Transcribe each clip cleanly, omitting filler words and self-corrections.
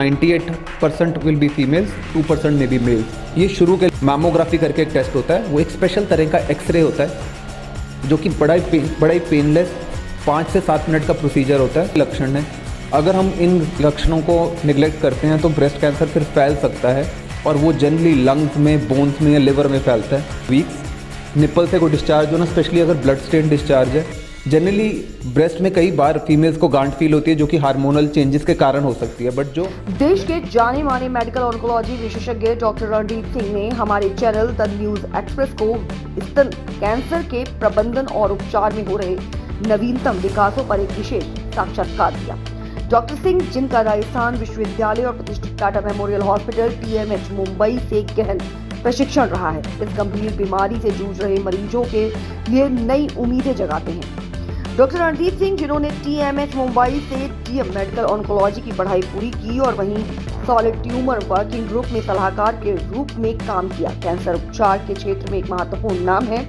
98% will be females, 2% में B mails. ये शुरू के मैमोग्राफी करके एक टेस्ट होता है, वो एक स्पेशल तरह का एक्सरे होता है जो कि बड़ा ही पेनलेस 5 से 7 मिनट का प्रोसीजर होता है। लक्षण है, अगर हम इन लक्षणों को निगलेक्ट करते हैं तो ब्रेस्ट कैंसर फिर फैल सकता है और वो जनरली लंग्स में, बोन्स में या लिवर में फैलता है। वीक्स निपल से कोई डिस्चार्ज होना, स्पेशली अगर ब्लड स्टेन डिस्चार्ज है। जनरली ब्रेस्ट में कई बार फीमेल्स को गांठ फील होती है जो कि हार्मोनल चेंजेस के कारण हो सकती है। बट जो देश के जाने माने मेडिकल ऑन्कोलॉजी विशेषज्ञ डॉक्टर रणदीप सिंह ने हमारे चैनल द न्यूज एक्सप्रेस को स्तन कैंसर के प्रबंधन और उपचार में हो रहे नवीनतम विकासों पर एक विशेष साक्षात्कार दिया। डॉक्टर सिंह, जिनका राजस्थान विश्वविद्यालय और प्रतिष्ठित Tata memorial hospital TMH Mumbai से गहन प्रशिक्षण रहा है, इस गंभीर बीमारी से जूझ रहे मरीजों के लिए नई उम्मीदें जगाते हैं। डॉक्टर रणदीप सिंह, जिन्होंने TMH मुंबई से DM मेडिकल ऑन्कोलॉजी की पढ़ाई पूरी की और वहीं सॉलिड ट्यूमर वर्किंग ग्रुप में सलाहकार के रूप में काम किया, कैंसर उपचार के क्षेत्र में एक महत्वपूर्ण नाम है।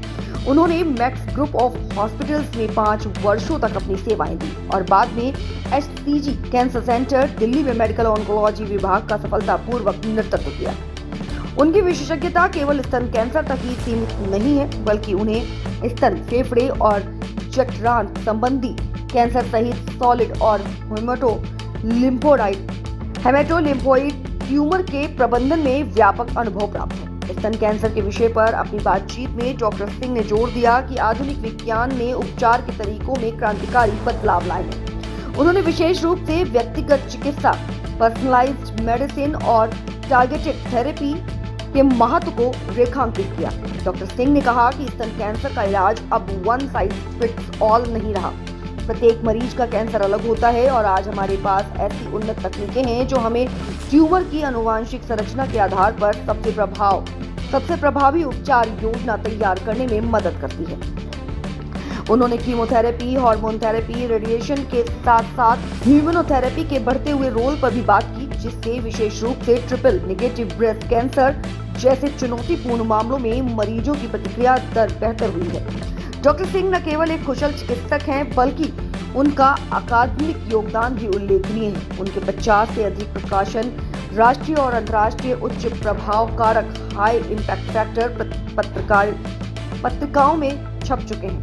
उन्होंने मैक्स ग्रुप ऑफ हॉस्पिटल्स में 5 वर्षों तक अपनी सेवाएं दी और बाद में HCG कैंसर सेंटर दिल्ली में मेडिकल ऑन्कोलॉजी विभाग का सफलतापूर्वक नेतृत्व किया। उनकी विशेषज्ञता केवल स्तन कैंसर तक ही सीमित नहीं है, बल्कि उन्हें स्तन, फेफड़े और जठरांत संबंधी कैंसर सहित सॉलिड और हेमेटोलिम्फोइड ट्यूमर के प्रबंधन में व्यापक अनुभव प्राप्त है। स्तन कैंसर के विषय पर अपनी बातचीत में डॉक्टर सिंह ने जोर दिया कि आधुनिक विज्ञान ने उपचार के तरीकों में क्रांतिकारी बदलाव लाए हैं। उन्होंने विशेष रूप से व्यक्तिगत चिकित्सा, पर्सनलाइज्ड मेडिसिन और टारगेटेड थेरेपी के महत्व को रेखांकित किया। डॉक्टर सिंह ने कहा कि स्तन कैंसर का इलाज अब वन साइज फिट्स ऑल नहीं रहा। प्रत्येक मरीज का कैंसर अलग होता है और आज हमारे पास ऐसी उन्नत तकनीकें हैं जो हमें ट्यूमर की आनुवांशिक संरचना के आधार पर सबसे प्रभावी उपचार योजना तैयार करने में मदद करती है। उन्होंने कीमोथेरेपी, हार्मोन थेरेपी, रेडिएशन के साथ साथ इम्यूनोथेरेपी के बढ़ते हुए रोल पर भी बात की, जिससे विशेष रूप से ट्रिपल नेगेटिव ब्रेस्ट कैंसर जैसे चुनौतीपूर्ण मामलों में मरीजों की प्रतिक्रिया दर बेहतर हुई है। डॉक्टर सिंह न केवल एक कुशल चिकित्सक हैं, बल्कि उनका अकादमिक योगदान भी उल्लेखनीय है। उनके 50 से अधिक प्रकाशन राष्ट्रीय और अंतर्राष्ट्रीय उच्च प्रभाव कारक हाई इम्पैक्ट फैक्टर पत्रिकाओं में छप चुके हैं।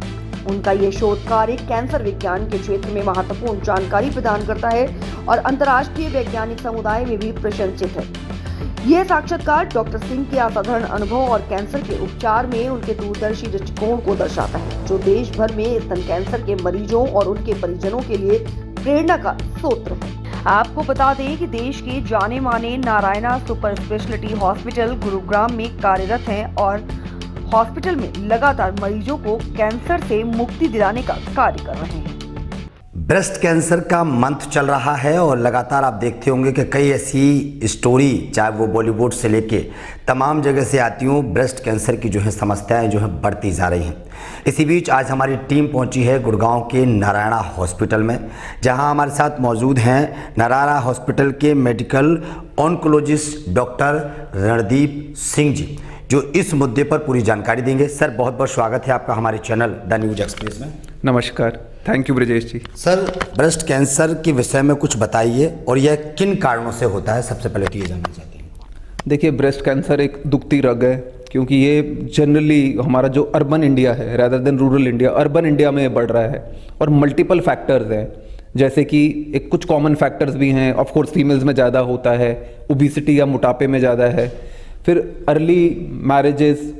उनका ये शोध कार्य कैंसर विज्ञान के क्षेत्र में महत्वपूर्ण जानकारी प्रदान करता है और अंतर्राष्ट्रीय वैज्ञानिक समुदाय में भी प्रशंसित है। यह साक्षात्कार डॉक्टर सिंह के असाधारण अनुभव और कैंसर के उपचार में उनके दूरदर्शी दृष्टिकोण को दर्शाता है, जो देश भर में स्तन कैंसर के मरीजों और उनके परिजनों के लिए प्रेरणा का स्रोत है। आपको बता दें कि देश के जाने माने Narayana super speciality hospital Gurugram में कार्यरत हैं और हॉस्पिटल में लगातार मरीजों को कैंसर से मुक्ति दिलाने का कार्य कर रहे हैं। ब्रेस्ट कैंसर का मंथ चल रहा है और लगातार आप देखते होंगे कि कई ऐसी स्टोरी, चाहे वो बॉलीवुड से लेके तमाम जगह से आती हूँ, ब्रेस्ट कैंसर की जो है समस्याएं जो है बढ़ती जा रही हैं। इसी बीच आज हमारी टीम पहुंची है गुड़गांव के नारायणा हॉस्पिटल में, जहां हमारे साथ मौजूद हैं नारायणा हॉस्पिटल के medical oncologist doctor Randeep Singh ji, जो इस मुद्दे पर पूरी जानकारी देंगे। सर, बहुत बहुत स्वागत है आपका हमारे चैनल द न्यूज एक्सप्रेस में। नमस्कार, thank you Brajesh ji. Sir, breast cancer के विषय में कुछ बताइए और यह किन कारणों से होता है, सबसे पहले तो ये जानना चाहते हैं। देखिए, ब्रेस्ट कैंसर एक दुखती रोग है क्योंकि ये जनरली हमारा जो अर्बन इंडिया है rather than rural India, urban India में बढ़ रहा है और मल्टीपल फैक्टर्स हैं, जैसे कि एक कुछ कॉमन फैक्टर्स भी हैं। ऑफ कोर्स फीमेल्स में ज़्यादा होता है, ओबेसिटी या मोटापे में ज़्यादा है, फिर अर्ली मैरिजेस,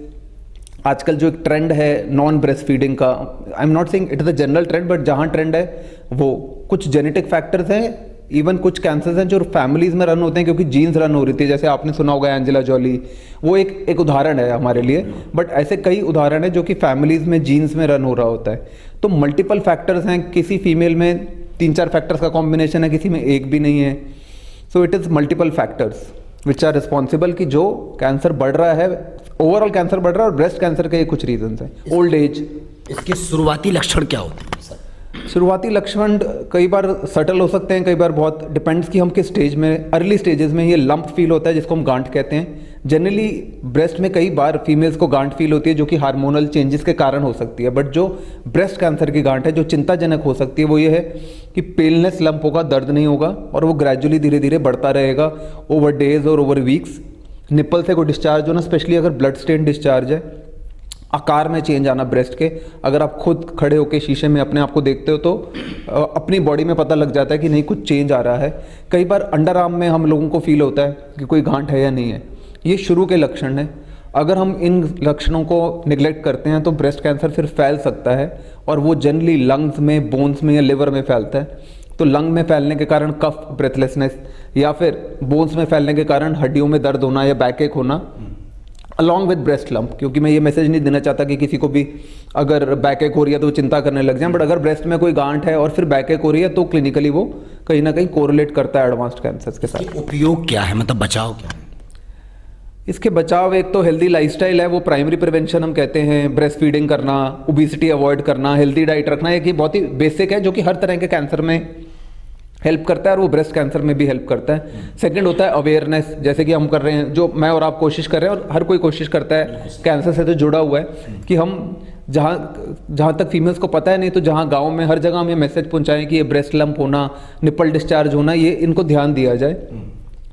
आजकल जो एक ट्रेंड है नॉन ब्रेस्ट फीडिंग का, I am not saying it is a general trend, but जहाँ ट्रेंड है वो कुछ जेनेटिक फैक्टर्स हैं, इवन कुछ कैंसर्स हैं जो फैमिलीज में रन होते हैं क्योंकि जीन्स रन हो रही थी, जैसे आपने सुना होगा एंजेला जॉली, वो एक उदाहरण है हमारे लिए, बट ऐसे कई उदाहरण है जो कि फैमिलीज में जीन्स में रन हो रहा होता है। तो मल्टीपल फैक्टर्स हैं, किसी फीमेल में 3-4 फैक्टर्स का कॉम्बिनेशन है, किसी में एक भी नहीं है। So it is multiple factors which are responsible कि जो कैंसर बढ़ रहा है, ओवरऑल कैंसर बढ़ रहा है और ब्रेस्ट कैंसर के कुछ रीजंस हैं। Old age. इसके शुरुआती लक्षण क्या होते हैं सर? शुरुआती लक्षण कई बार सटल हो सकते हैं, कई बार बहुत डिपेंड्स कि हम किस स्टेज में, अर्ली स्टेजेस में ये लंप फील होता है जिसको हम गांठ कहते हैं, जनरली ब्रेस्ट में कई बार फीमेल्स को गांठ फील होती है जो कि हार्मोनल चेंजेस के कारण हो सकती है, बट जो ब्रेस्ट कैंसर की गांठ है जो चिंताजनक हो सकती है वो ये है कि पेलनेस लंप होगा, दर्द नहीं होगा और वो ग्रेजुअली धीरे धीरे बढ़ता रहेगा ओवर डेज और ओवर वीक्स। निप्पल से कोई डिस्चार्ज होना, स्पेशली अगर ब्लड स्टेन डिस्चार्ज है, आकार में चेंज आना ब्रेस्ट के, अगर आप खुद खड़े होकर शीशे में अपने आप को देखते हो तो अपनी बॉडी में पता लग जाता है कि नहीं कुछ चेंज आ रहा है। कई बार अंडर आर्म में हम लोगों को फील होता है कि कोई गांठ है या नहीं है, ये शुरू के लक्षण हैं। अगर हम इन लक्षणों को निगलेक्ट करते हैं तो ब्रेस्ट कैंसर फिर फैल सकता है और वो जनरली लंग्स में, बोन्स में या लिवर में फैलता है। तो लंग में फैलने के कारण कफ, ब्रेथलेसनेस, या फिर बोन्स में फैलने के कारण हड्डियों में दर्द होना या बैकएक होना अलॉन्ग विद ब्रेस्ट लंप। क्योंकि मैं ये मैसेज नहीं देना चाहता कि किसी को भी अगर बैकएक हो रही है तो चिंता करने लग जाए, बट अगर ब्रेस्ट में कोई गांठ है और फिर बैकएक हो रही है तो क्लिनिकली वो कहीं ना कहीं कोरिलेट करता है एडवांस्ड कैंसर्स के साथ। उपयोग क्या है, मतलब बचाव क्या है? इसके बचाव एक तो हेल्दी लाइफस्टाइल है, वो प्राइमरी प्रिवेंशन हम कहते हैं। ब्रेस्ट फीडिंग करना, ओबिसिटी अवॉइड करना, हेल्दी डाइट रखना, एक ये बहुत ही बेसिक है जो कि हर तरह के कैंसर में हेल्प करता है और वो ब्रेस्ट कैंसर में भी हेल्प करता है। सेकंड होता है अवेयरनेस, जैसे कि हम कर रहे हैं, जो मैं और आप कोशिश कर रहे हैं और हर कोई कोशिश करता है कैंसर से तो जुड़ा हुआ है कि हम जहाँ तक फीमेल्स को पता है, नहीं तो जहाँ गांव में हर जगह हम ये मैसेज पहुँचाएं कि ये ब्रेस्ट लंप होना, निप्पल डिस्चार्ज होना, ये इनको ध्यान दिया जाए।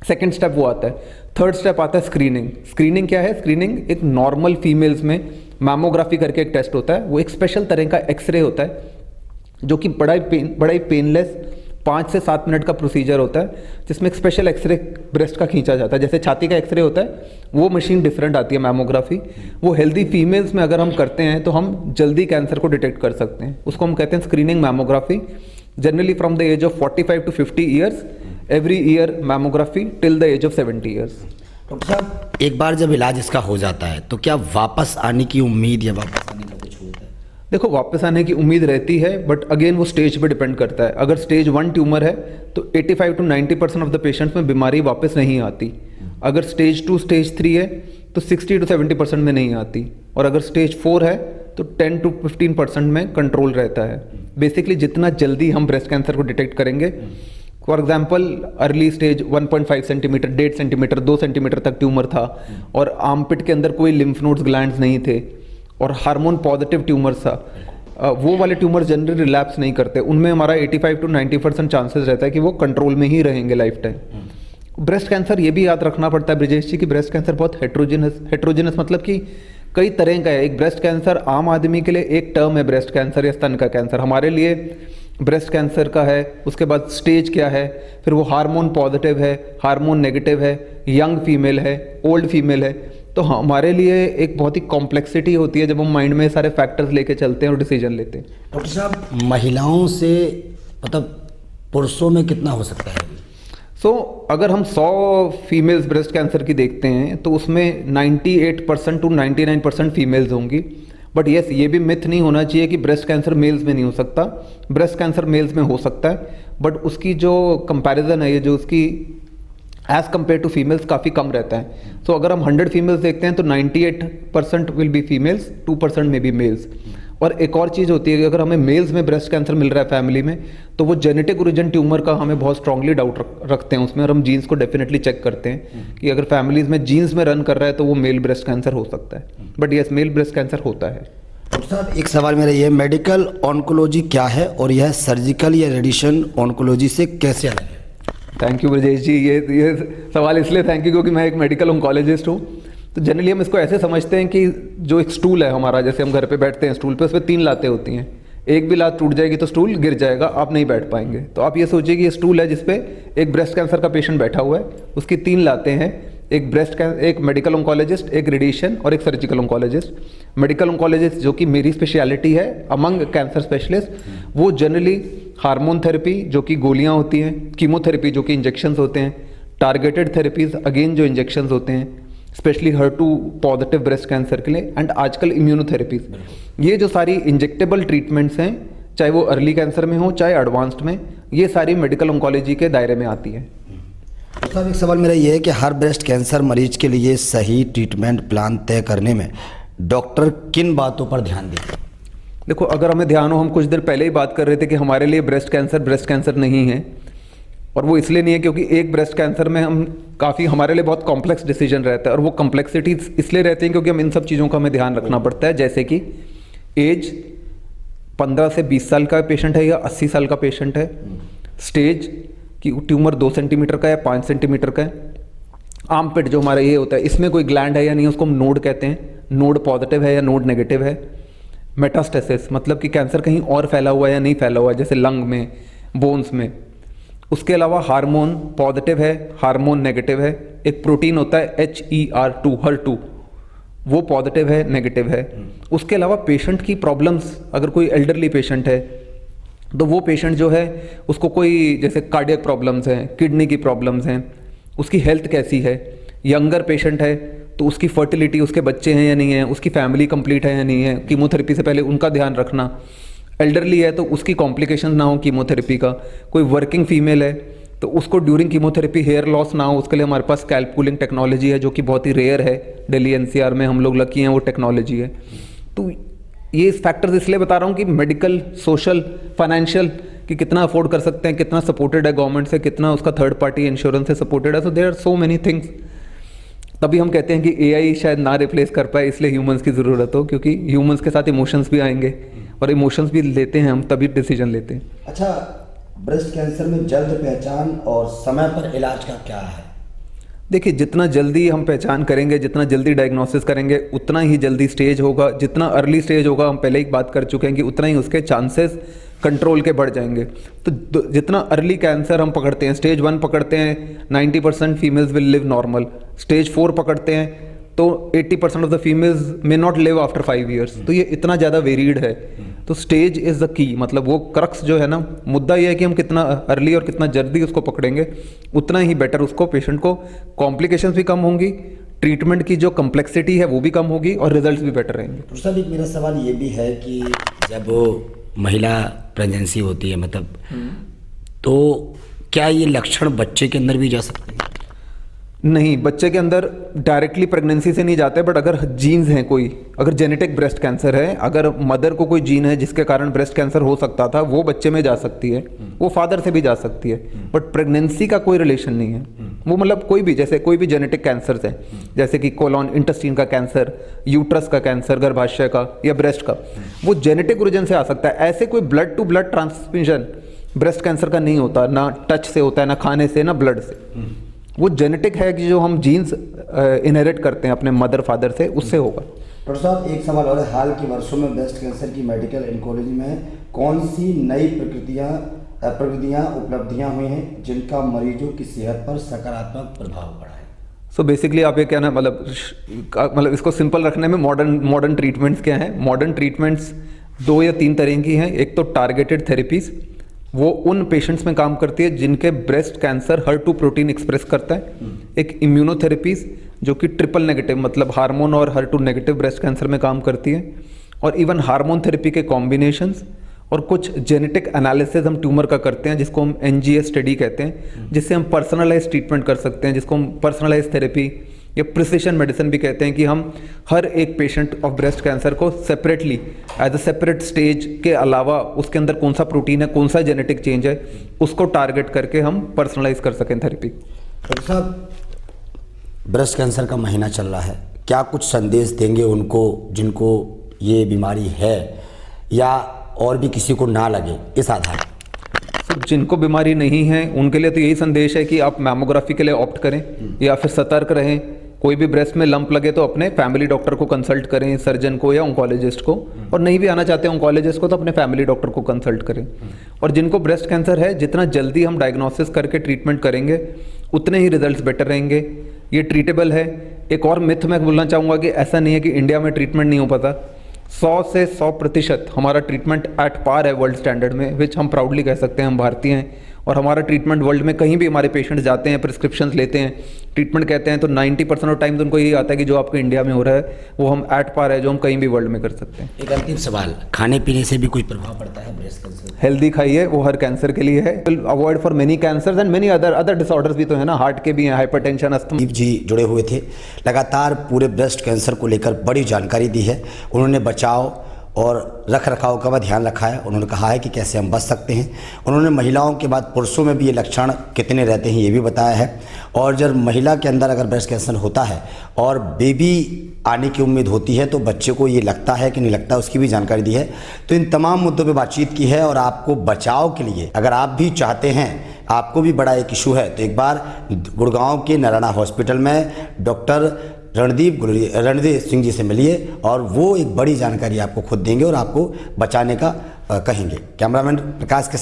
सेकेंड स्टेप वो आता है। थर्ड स्टेप आता है स्क्रीनिंग। स्क्रीनिंग क्या है? स्क्रीनिंग एक नॉर्मल फीमेल्स में मैमोग्राफी करके एक टेस्ट होता है, वो एक स्पेशल तरह का एक्सरे होता है जो कि बड़ा ही पेनलेस 5 से 7 मिनट का प्रोसीजर होता है, जिसमें एक स्पेशल एक्सरे ब्रेस्ट का खींचा जाता है। जैसे छाती का एक्सरे होता है, वो मशीन डिफरेंट आती है मैमोग्राफी। वो हेल्दी फीमेल्स में अगर हम करते हैं तो हम जल्दी कैंसर को डिटेक्ट कर सकते हैं। उसको हम कहते हैं screening mammography. Generally from the age of 45 to 50 years, every year mammography till the age of 70 years. Doctor साहब, एक बार जब इलाज इसका हो जाता है तो क्या वापस आने की उम्मीद या वापस आने का कुछ होता है? देखो, वापस आने की उम्मीद रहती है, बट अगेन वो स्टेज पे डिपेंड करता है। अगर स्टेज 1 ट्यूमर है तो 85 to 90% ऑफ द पेशेंट्स में बीमारी वापस नहीं आती। अगर स्टेज 2, स्टेज 3 है तो 60 to 70% में नहीं आती, और अगर स्टेज 4 है तो 10 to 15% में कंट्रोल रहता है। बेसिकली जितना जल्दी हम ब्रेस्ट कैंसर को डिटेक्ट करेंगे, for example early stage 1.5 centimetre, 1.5 centimetre, 2 centimetre तक ट्यूमर था और आर्मपिट के अंदर कोई लिम्फ नोड्स, ग्लैंड्स नहीं थे और हार्मोन पॉजिटिव ट्यूमर था, वो वाले ट्यूमर जनरली रिलैप्स नहीं करते। उनमें हमारा 85 to 90% चांसेस रहता है कि वो कंट्रोल में ही रहेंगे लाइफ टाइम। ब्रेस्ट कैंसर ये भी याद रखना पड़ता है ब्रिजेश जी कि ब्रेस्ट कैंसर बहुत हेट्रोजिनस मतलब कि कई तरह का है। एक ब्रेस्ट कैंसर आम आदमी के लिए एक टर्म है, ब्रेस्ट कैंसर या स्तन का कैंसर। हमारे लिए ब्रेस्ट कैंसर का है, उसके बाद स्टेज क्या है, फिर वो हार्मोन पॉजिटिव है, हार्मोन नेगेटिव है, यंग फीमेल है, ओल्ड फीमेल है। तो हमारे लिए एक बहुत ही कॉम्प्लेक्सिटी होती है जब हम माइंड में सारे फैक्टर्स लेके चलते हैं और डिसीजन लेते हैं। डॉक्टर साहब, महिलाओं से मतलब पुरुषों में कितना हो सकता है? अगर हम 100 फीमेल्स ब्रेस्ट कैंसर की देखते हैं तो उसमें 98% to 99% फीमेल्स होंगी। बट येस, ये भी मिथ नहीं होना चाहिए कि ब्रेस्ट कैंसर मेल्स में नहीं हो सकता। ब्रेस्ट कैंसर मेल्स में हो सकता है, बट उसकी जो कंपैरिजन है, ये जो उसकी एज कम्पेयर टू फीमेल्स काफ़ी कम रहता है। अगर हम 100 फीमेल्स देखते हैं तो 98% विल बी फीमेल्स, 2% में बी मेल्स। और एक और चीज़ होती है कि अगर हमें मेल्स में ब्रेस्ट कैंसर मिल रहा है फैमिली में, तो वो जेनेटिक ओरिजिन ट्यूमर का हमें बहुत स्ट्रांगली डाउट रखते हैं उसमें, और हम जीन्स को डेफिनेटली चेक करते हैं कि अगर फैमिलीज में जीन्स में रन कर रहा है तो वो मेल ब्रेस्ट कैंसर हो सकता है। But yes, male breast cancer होता है। डॉक्टर साहब, एक सवाल मेरा ये, मेडिकल ऑन्कोलॉजी क्या है और यह सर्जिकल या रेडिएशन ऑन्कोलॉजी से कैसे अलग है? थैंक यू ब्रजेश जी, ये सवाल इसलिए थैंक यू क्योंकि मैं एक मेडिकल ऑन्कोलॉजिस्ट हूँ। तो जनरली हम इसको ऐसे समझते हैं कि जो एक स्टूल है हमारा, जैसे हम घर पे बैठते हैं स्टूल पे, उसमें 3 लातें होती हैं। एक भी लात टूट जाएगी तो स्टूल गिर जाएगा, आप नहीं बैठ पाएंगे। तो आप ये सोचिए कि ये स्टूल है जिसपे एक ब्रेस्ट कैंसर का पेशेंट बैठा हुआ है, उसकी 3 लातें हैं, एक मेडिकल ऑन्कोलॉजिस्ट, एक रेडिएशन और एक सर्जिकल ऑन्कोलॉजिस्ट। मेडिकल ऑन्कोलॉजिस्ट जो कि मेरी स्पेशलिटी है अमंग कैंसर स्पेशलिस्ट, वो जनरली हार्मोन थेरेपी जो कि गोलियाँ होती हैं, कीमोथेरेपी जो कि इंजेक्शंस होते हैं, टारगेटेड थेरेपीज अगेन जो इंजेक्शंस होते हैं specially HER2 positive breast cancer के लिए, एंड आजकल इम्यूनोथेरेपीज। ये जो सारी इंजेक्टेबल ट्रीटमेंट्स हैं, चाहे वो अर्ली कैंसर में हो चाहे एडवांस्ड में, ये सारी मेडिकल ऑन्कोलॉजी के दायरे में आती है। साहब, एक सवाल मेरा ये है कि हर ब्रेस्ट कैंसर मरीज के लिए सही ट्रीटमेंट प्लान तय करने में डॉक्टर किन बातों पर ध्यान दें? देखो, अगर हमें ध्यान हो, हम कुछ देर पहले ही बात कर रहे थे कि हमारे लिए ब्रेस्ट कैंसर नहीं है। और वो इसलिए नहीं है क्योंकि एक ब्रेस्ट कैंसर में हम काफ़ी हमारे लिए बहुत कॉम्प्लेक्स डिसीजन रहता है, और वो कॉम्प्लेक्सिटी इसलिए रहती है क्योंकि हम इन सब चीज़ों का हमें ध्यान रखना पड़ता है, जैसे कि एज 15 से 20 साल का पेशेंट है या 80 साल का पेशेंट है, स्टेज कि ट्यूमर 2 सेंटीमीटर का है 5 सेंटीमीटर का है, आर्मपिट जो हमारा ये होता है इसमें कोई ग्लैंड है या नहीं, उसको हम नोड कहते हैं, नोड पॉजिटिव है या नोड नेगेटिव है, मेटास्टेसिस मतलब कि कैंसर कहीं और फैला हुआ है या नहीं फैला हुआ है, जैसे लंग में, बोन्स में। उसके अलावा हार्मोन पॉजिटिव है, हार्मोन नेगेटिव है, एक प्रोटीन होता है HER2 HER2 वो पॉजिटिव है नेगेटिव है। उसके अलावा पेशेंट की प्रॉब्लम्स, अगर कोई एल्डरली पेशेंट है तो वो पेशेंट जो है उसको कोई जैसे कार्डियक प्रॉब्लम्स हैं, किडनी की प्रॉब्लम्स हैं, उसकी हेल्थ कैसी है, यंगर पेशेंट है तो उसकी फर्टिलिटी, उसके बच्चे हैं या नहीं है, उसकी फैमिली कंप्लीट है या नहीं है, कीमोथेरेपी से पहले उनका ध्यान रखना। एल्डरली है तो उसकी कॉम्प्लिकेशन ना हो कीमोथेरेपी का, कोई वर्किंग फीमेल है तो उसको ड्यूरिंग कीमोथेरेपी हेयर लॉस ना हो, उसके लिए हमारे पास स्कैल्प कूलिंग टेक्नोलॉजी है जो कि बहुत ही रेयर है, दिल्ली NCR में हम लोग लकी हैं वो टेक्नोलॉजी है। तो ये फैक्टर्स इसलिए बता रहा हूँ कि मेडिकल, सोशल, फाइनेंशियल कि कितना अफोर्ड कर सकते हैं, कितना सपोर्टेड है गवर्नमेंट से, कितना उसका थर्ड पार्टी इंश्योरेंस से सपोर्टेड है। So there are so many things. तभी हम कहते हैं कि AI शायद ना रिप्लेस कर पाए, इसलिए ह्यूमंस की ज़रूरत हो, क्योंकि ह्यूमंस के साथ इमोशंस भी आएंगे और इमोशंस भी लेते हैं हम, तभी डिसीजन लेते हैं। अच्छा, ब्रेस्ट कैंसर में जल्द पहचान और समय पर इलाज का क्या है? देखिए, जितना जल्दी हम पहचान करेंगे, जितना जल्दी डायग्नोसिस करेंगे, उतना ही जल्दी स्टेज होगा। जितना अर्ली स्टेज होगा, हम पहले ही बात कर चुके हैं कि उतना ही उसके चांसेस कंट्रोल के बढ़ जाएंगे। तो जितना अर्ली कैंसर हम पकड़ते हैं, स्टेज 1 पकड़ते हैं 90% females will live normal, stage 4 पकड़ते हैं तो 80% of the females may not live after 5 years. तो ये इतना ज़्यादा वेरीड है। तो स्टेज इज़ द की, मतलब वो क्रक्स जो है ना, मुद्दा ये है कि हम कितना अर्ली और कितना जल्दी उसको पकड़ेंगे, उतना ही बेटर उसको, पेशेंट को कॉम्प्लिकेशंस भी कम होंगी, ट्रीटमेंट की जो कम्प्लेक्सिटी है वो भी कम होगी और रिजल्ट्स भी बेटर रहेंगे। तो सर, एक मेरा सवाल ये भी है कि जब वो महिला प्रेगनेंसी होती है, मतलब तो क्या ये लक्षण बच्चे के अंदर भी जा सकते हैं? नहीं, बच्चे के अंदर डायरेक्टली प्रेगनेंसी से नहीं जाते, बट अगर जीन्स हैं कोई, अगर जेनेटिक ब्रेस्ट कैंसर है, अगर मदर को कोई जीन है जिसके कारण ब्रेस्ट कैंसर हो सकता था, वो बच्चे में जा सकती है, वो फादर से भी जा सकती है, बट प्रेगनेंसी का कोई रिलेशन नहीं है। वो मतलब कोई भी, जैसे कोई भी जेनेटिक कैंसर है, जैसे कि कोलॉन, इंटेस्टाइन का कैंसर, यूट्रस का कैंसर, गर्भाशय का या ब्रेस्ट का, वो जेनेटिक ओरिजिन से आ सकता है। ऐसे कोई blood to blood transmission breast cancer का नहीं होता, ना टच से होता है, ना खाने से, ना ब्लड से। वो जेनेटिक है कि जो हम जीन्स इनहेरिट करते हैं अपने मदर फादर से, उससे होगा। डॉक्टर साहब, एक सवाल और है, हाल के वर्षों में ब्रेस्ट कैंसर की मेडिकल ऑन्कोलॉजी में कौन सी नई प्रकृतियाँ उपलब्धियाँ हुई हैं जिनका मरीजों की सेहत पर सकारात्मक प्रभाव पड़ा है? सो बेसिकली आप ये कहना, मतलब इसको सिंपल रखने में मॉडर्न ट्रीटमेंट्स क्या हैं? मॉडर्न ट्रीटमेंट्स 2 या 3 तरह की हैं। एक तो टारगेटेड थेरेपीज, वो उन पेशेंट्स में काम करती है जिनके breast cancer HER2 protein express करता है। एक इम्यूनोथेरेपीज जो कि ट्रिपल नेगेटिव, मतलब हार्मोन और HER2 नेगेटिव ब्रेस्ट कैंसर में काम करती है, और इवन हार्मोन थेरेपी के कॉम्बिनेशंस, और कुछ जेनेटिक एनालिसिस हम ट्यूमर का करते हैं जिसको हम NGS स्टडी कहते हैं, जिससे हम पर्सनलाइज ट्रीटमेंट कर सकते हैं, जिसको हम पर्सनलाइज थेरेपी या प्रिसिशन मेडिसिन भी कहते हैं, कि हम हर एक पेशेंट ऑफ ब्रेस्ट कैंसर को separately as a separate stage के अलावा उसके अंदर कौन सा प्रोटीन है, कौन सा जेनेटिक चेंज है, उसको टारगेट करके हम पर्सनलाइज कर सकें थेरेपी। डॉक्टर साहब, ब्रेस्ट कैंसर का महीना चल रहा है, क्या कुछ संदेश देंगे उनको जिनको ये बीमारी है या और भी किसी को ना लगे, इस आधार पर? जिनको बीमारी नहीं है उनके लिए तो यही संदेश है कि आप मैमोग्राफी के लिए ऑप्ट करें, या फिर सतर्क रहें। कोई भी ब्रेस्ट में लंप लगे तो अपने फैमिली डॉक्टर को कंसल्ट करें, सर्जन को या ऑन्कोलॉजिस्ट को, और नहीं भी आना चाहते ऑन्कोलॉजिस्ट को तो अपने फैमिली डॉक्टर को कंसल्ट करें। और जिनको ब्रेस्ट कैंसर है, जितना जल्दी हम डायग्नोसिस करके ट्रीटमेंट करेंगे उतने ही रिजल्ट्स बेटर रहेंगे। ये ट्रीटेबल है। एक और मिथ मैं बोलना चाहूँगा कि ऐसा नहीं है कि इंडिया में ट्रीटमेंट नहीं हो पाता। 100 से 100% हमारा ट्रीटमेंट एट पार है वर्ल्ड स्टैंडर्ड में, विच हम प्राउडली कह सकते हैं, हम भारतीय हैं। और हमारा ट्रीटमेंट वर्ल्ड में कहीं भी हमारे पेशेंट्स जाते हैं, प्रिस्क्रिप्शंस लेते हैं, ट्रीटमेंट कहते हैं, तो 90% ऑफ टाइम्स उनको यही आता है कि जो आपको इंडिया में हो रहा है वो हम एट पार है, जो हम कहीं भी वर्ल्ड में कर सकते हैं। एक अंतिम सवाल, खाने पीने से भी कुछ प्रभाव पड़ता है ब्रेस्ट कैंसर? हेल्दी खाइए, वो हर कैंसर के लिए है। Avoid for many cancers and many other disorders भी तो है ना, हार्ट के भी हैं, हाइपरटेंशन, अस्थमा। दीप जी जुड़े हुए थे, लगातार पूरे ब्रेस्ट कैंसर को लेकर बड़ी जानकारी दी है। उन्होंने बचाव और रख रखाव का भी ध्यान रखा है। उन्होंने कहा है कि कैसे हम बच सकते हैं। उन्होंने महिलाओं के बाद पुरुषों में भी ये लक्षण कितने रहते हैं ये भी बताया है। और जब महिला के अंदर अगर ब्रेस्ट कैंसर होता है और बेबी आने की उम्मीद होती है तो बच्चे को ये लगता है कि नहीं लगता, उसकी भी जानकारी दी है। तो इन तमाम मुद्दों पे बातचीत की है। और आपको बचाव के लिए अगर आप भी चाहते हैं, आपको भी बड़ा एक इशू है, तो एक बार गुड़गांव के नारायणा हॉस्पिटल में डॉक्टर रणदीप सिंह जी से मिलिए और वो एक बड़ी जानकारी आपको खुद देंगे और आपको बचाने का कहेंगे। कैमरामैन प्रकाश के